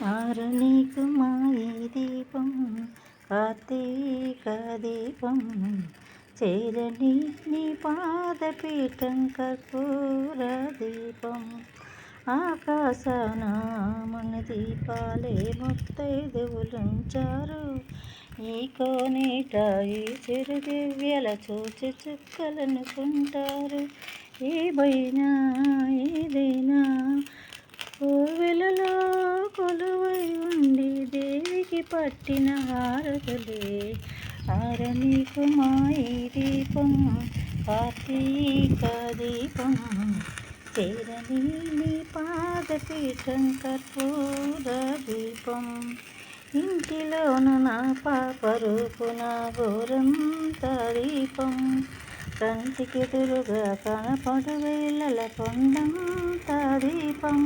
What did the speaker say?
ఆరనీకు మాయి దీపం కార్తీక దీపం చేరని నీ పాదపీఠం కర్పూర దీపం ఆకాశాన మన దీపాలే ముత్తైదువులుంచారు ఈ కోనేట ఈ చిరు దివ్యల చూచి చుక్కలనుకుంటారు ఏమైనా ఏదైనా కోవెలలో కొలువై ఉండి దేవికి పట్టిన హారతులే ఆరనీకు మాయి దీపం కార్తీక దీపం చేరని నీ పాదపీఠం కర్పూర దీపం ఇంటిలోన నా పాప రూపున గోరంత దీపం కంటికెదురుగా కనపడు వేళల కొండంత దీపం